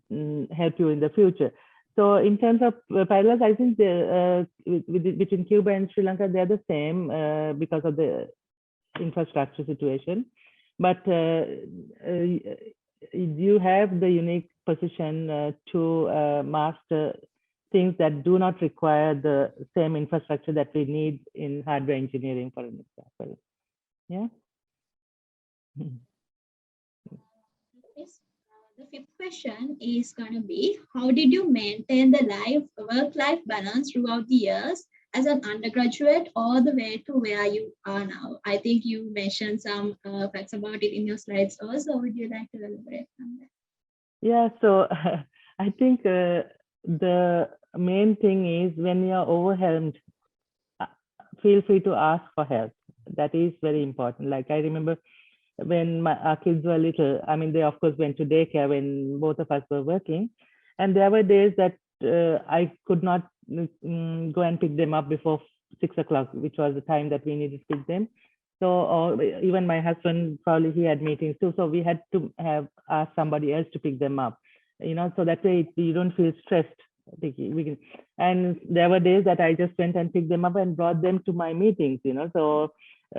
help you in the future. So in terms of parallels, I think between Cuba and Sri Lanka, they're the same because of the infrastructure situation. But you have the unique position to master things that do not require the same infrastructure that we need in hardware engineering, for an example. Yeah. Yes. The fifth question is going to be, how did you maintain the work-life balance throughout the years as an undergraduate all the way to where you are now? I think you mentioned some facts about it in your slides also. Would you like to elaborate on that? Yeah, so I think the main thing is, when you're overwhelmed, feel free to ask for help. That is very important. Like, I remember when our kids were little, I mean, they of course went to daycare when both of us were working. And there were days that I could not go and pick them up before 6 o'clock, which was the time that we needed to pick them. So, or even my husband, probably he had meetings too. So we had to asked somebody else to pick them up. so that way you don't feel stressed. And there were days that I just went and picked them up and brought them to my meetings, so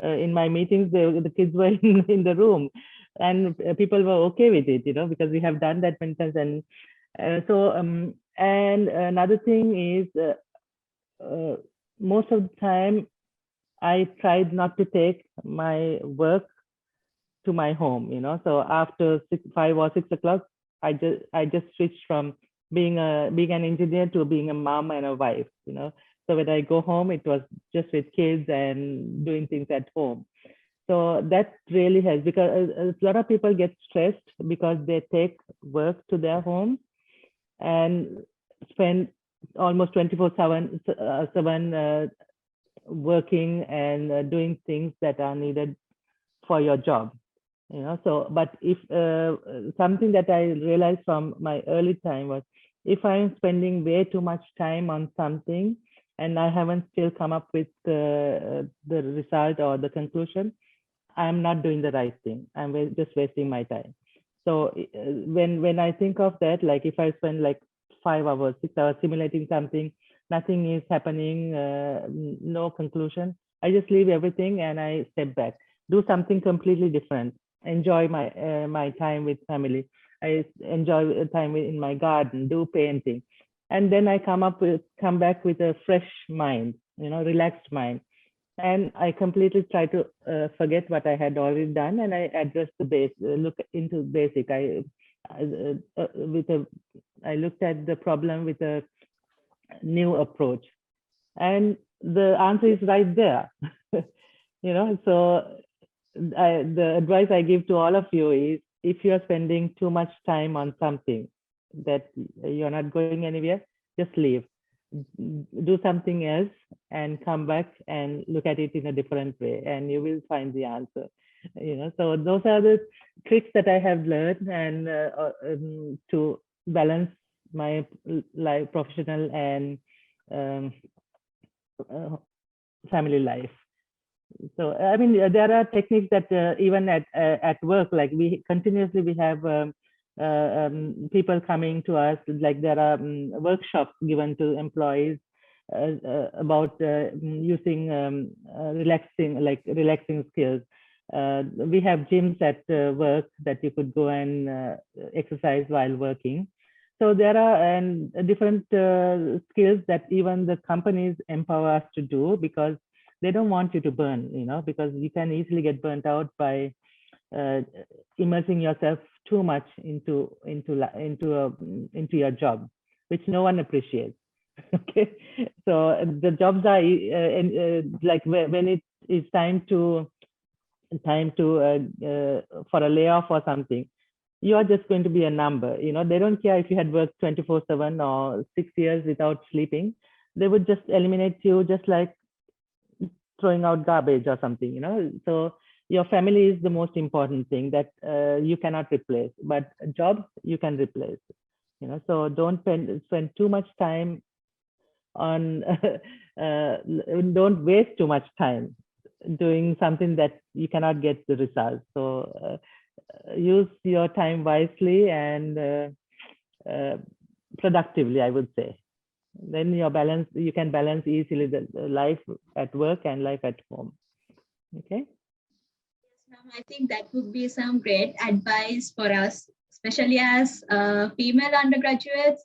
in my meetings, the kids were in the room, and people were okay with it, because we have done that many times. And and another thing is, most of the time I tried not to take my work to my home, so after 5 or 6 o'clock, I just switched from being an engineer to being a mom and a wife, so when I go home, it was just with kids and doing things at home. So that really helps, because a lot of people get stressed because they take work to their home and spend almost 24/7 working and doing things that are needed for your job. So, but if something that I realized from my early time was, if I'm spending way too much time on something and I haven't still come up with the result or the conclusion, I'm not doing the right thing. I'm just wasting my time. So when I think of that, like if I spend like 5 hours, 6 hours simulating something, nothing is happening, no conclusion, I just leave everything and I step back, do something completely different, enjoy my time with family. I enjoy time in my garden, do painting, and then I come back with a fresh mind, relaxed mind, and I completely try to forget what I had already done, and I address the base, look into basic. I looked at the problem with a new approach, and the answer is right there. So the advice I give to all of you is, if you're spending too much time on something that you're not going anywhere, just leave, do something else, and come back and look at it in a different way, and you will find the answer. So those are the tricks that I have learned, and to balance my life, professional and family life. So I mean, there are techniques that even at work, like we have people coming to us, like there are workshops given to employees about using relaxing skills. We have gyms at work that you could go and exercise while working. So there are different skills that even the companies empower us to do, because they don't want you to burn, because you can easily get burnt out by immersing yourself too much into your job, which no one appreciates. Okay, so the jobs are like when it is time to for a layoff or something, you are just going to be a number. They don't care if you had worked 24/7 or 6 years without sleeping. They would just eliminate you, just like throwing out garbage or something. So your family is the most important thing that you cannot replace, but a job you can replace. So don't spend too much time on don't waste too much time doing something that you cannot get the results. So use your time wisely and productively, I would say. Then you can balance easily the life at work and life at home. Okay. Yes, ma'am. I think that would be some great advice for us, especially as female undergraduates,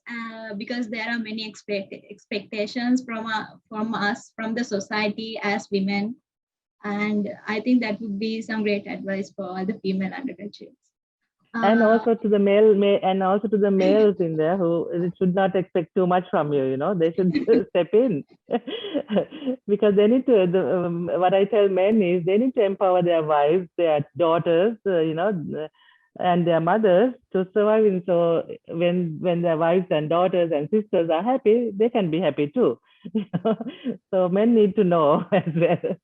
because there are many expectations from us, from the society as women. And I think that would be some great advice for the female undergraduates. And also to the males in there who should not expect too much from you. They should step in because they need to. What I tell men is they need to empower their wives, their daughters, and their mothers to survive. And so when their wives and daughters and sisters are happy, they can be happy too. So men need to know as well.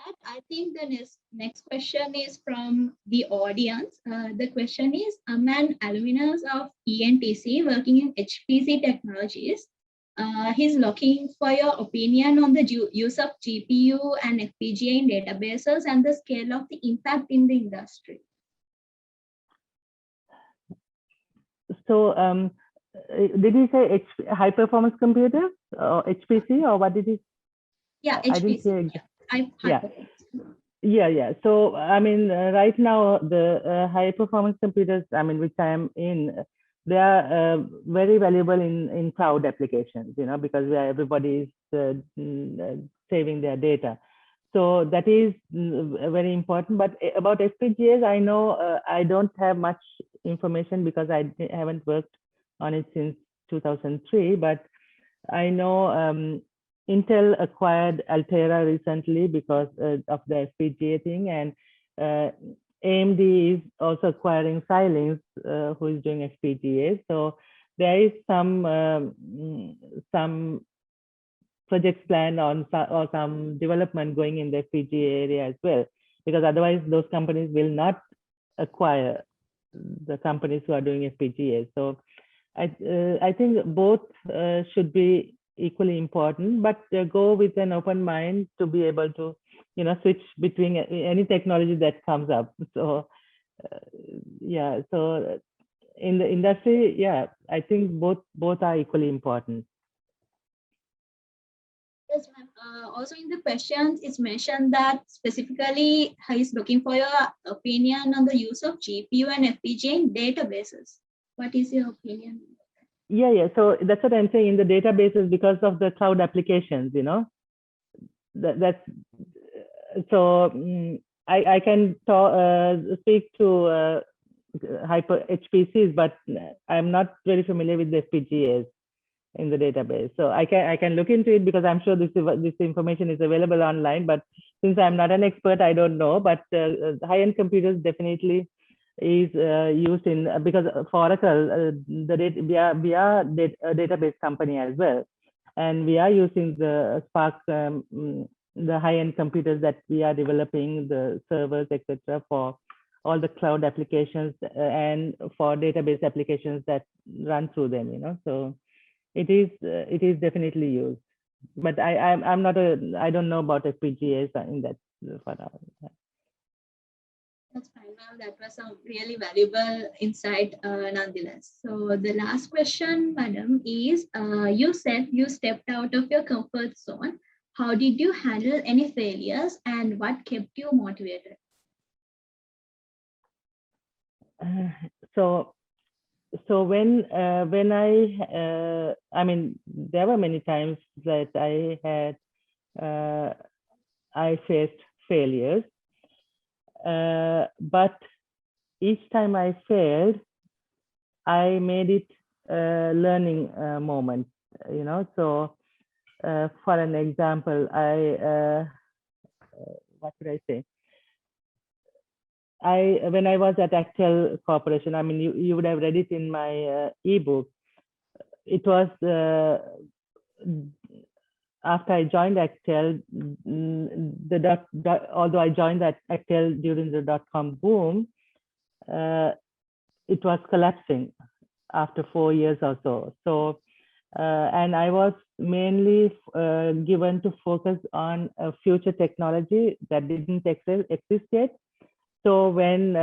That, I think the next question is from the audience. The question is, I'm an alumnus of ENTC working in HPC technologies. He's looking for your opinion on the use of GPU and FPGA in databases and the scale of the impact in the industry. did he say high performance computers or HPC, or what did he? Yeah, I didn't HPC. hear. Yeah. Yeah. So, I mean, right now, the high performance computers, I mean, which I am in, they are very valuable in cloud applications, you know, because everybody is saving their data. So that is very important. But about FPGAs, I know I don't have much information because I haven't worked on it since 2003. But I know Intel acquired Altera recently because of the FPGA thing, and AMD is also acquiring Xilinx, who is doing FPGA. So there is some projects planned on or some development going in the FPGA area as well, because otherwise those companies will not acquire the companies who are doing FPGA. So I think both should be equally important, but go with an open mind to be able to, you know, switch between any technology that comes up. So yeah, so in the industry, yeah, I think both are equally important. Yes, ma'am. Also in the questions, it's mentioned that specifically he's looking for your opinion on the use of GPU and FPGA in databases. What is your opinion? Yeah. So that's what I'm saying, in the databases, because of the cloud applications, you know, that's so I can speak to hyper HPCs, but I'm not very familiar with the FPGAs in the database. So I can look into it, because I'm sure this information is available online, but since I'm not an expert, I don't know. But high-end computers definitely is used in, because for Oracle, we are a database company as well, and we are using the Spark, the high-end computers that we are developing, the servers, etc., for all the cloud applications and for database applications that run through them, you know. So it is definitely used, but I don't know about FPGAs in that for now. That's fine, ma'am. That was some really valuable insight, nonetheless. So the last question, madam, is you said you stepped out of your comfort zone. How did you handle any failures, and what kept you motivated? So when I mean, there were many times that I faced failures, but each time I failed, I made it a learning moment, you know. So for an example, what could I say? When I was at Actel Corporation, I mean, you would have read it in my ebook. It was after I joined Actel, although I joined Actel during the .com boom, it was collapsing after 4 years or so. So, and I was mainly given to focus on future technology that didn't exist yet. So when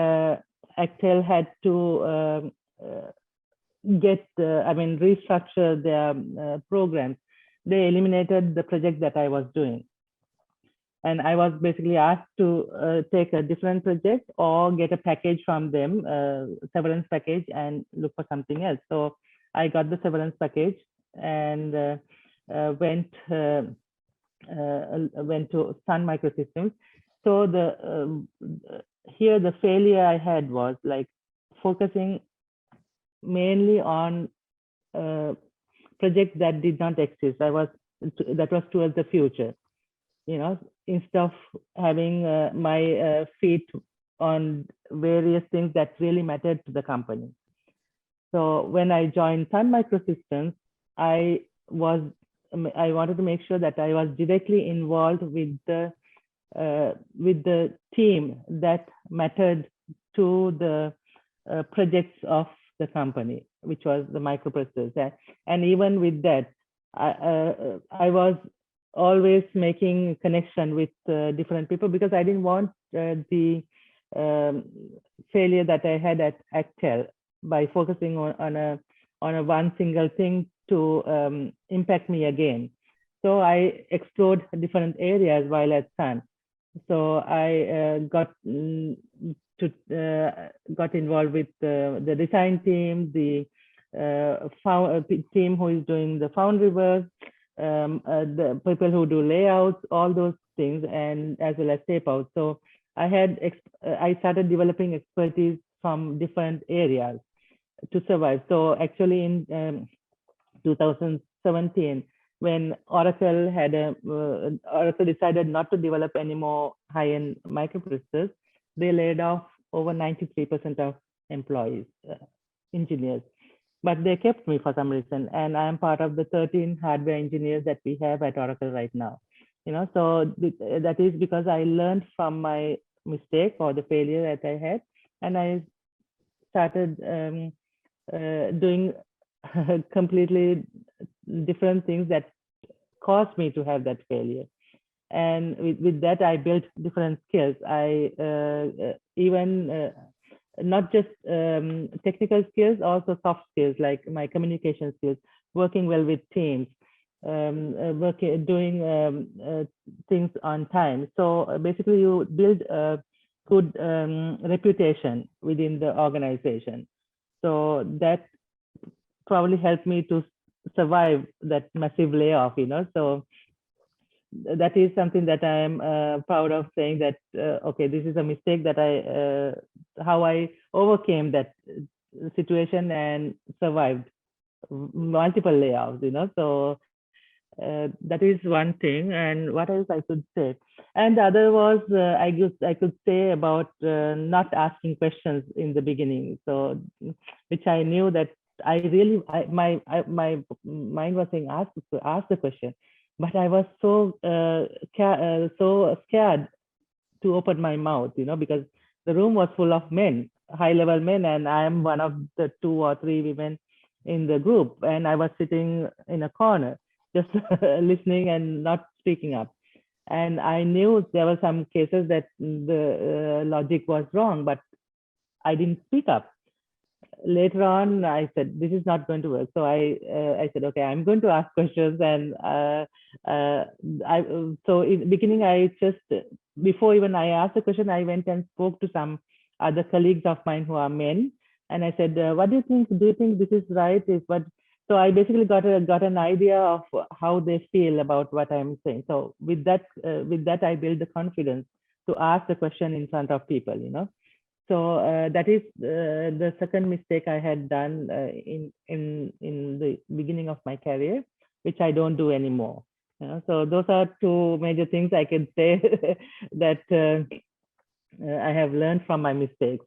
Actel had to restructure their programs, they eliminated the project that I was doing. And I was basically asked to take a different project or get a package from them, severance package, and look for something else. So I got the severance package and went to Sun Microsystems. So here the failure I had was like focusing mainly on projects that did not exist. That was towards the future, you know, instead of having my feet on various things that really mattered to the company. So when I joined Sun Microsystems, I wanted to make sure that I was directly involved with the team that mattered to the projects of the company, which was the microprocessors. And even with that, I was always making connection with different people, because I didn't want the failure that I had at Actel by focusing on a one single thing to impact me again. So I explored different areas while at Sun. So I got involved with the design team, the team who is doing the foundry work, the people who do layouts, all those things, and as well as tape out. So I started developing expertise from different areas to survive. So actually in 2017, when Oracle decided not to develop any more high-end microprocessors, they laid off over 93% of employees, engineers. But they kept me for some reason, and I am part of the 13 hardware engineers that we have at Oracle right now. So that is because I learned from my mistake or the failure that I had, and I started doing completely different things that caused me to have that failure. And with that, I built different skills. I even not just technical skills, also soft skills like my communication skills, working well with teams, doing things on time. So basically, you build a good reputation within the organization. So that probably helped me to survive that massive layoff. So that is something that I am proud of, saying that okay, this is a mistake that how I overcame that situation and survived multiple layoffs. So that is one thing. And what else I could say? And the other was I could say about not asking questions in the beginning. So which I knew that my mind was saying ask the question, but I was so scared to open my mouth, because the room was full of men, high-level men, and I am one of the 2 or 3 women in the group, and I was sitting in a corner, just listening and not speaking up. And I knew there were some cases that the logic was wrong, but I didn't speak up. Later on, I said, this is not going to work. So I said, okay, I'm going to ask questions. And so in the beginning, I just, before even I asked the question, I went and spoke to some other colleagues of mine who are men. And I said, what do you think? Do you think this is right? So I basically got an idea of how they feel about what I'm saying. So with that, I built the confidence to ask the question in front of people, So that is the second mistake I had done in the beginning of my career, which I don't do anymore. So those are 2 major things I can say that I have learned from my mistakes.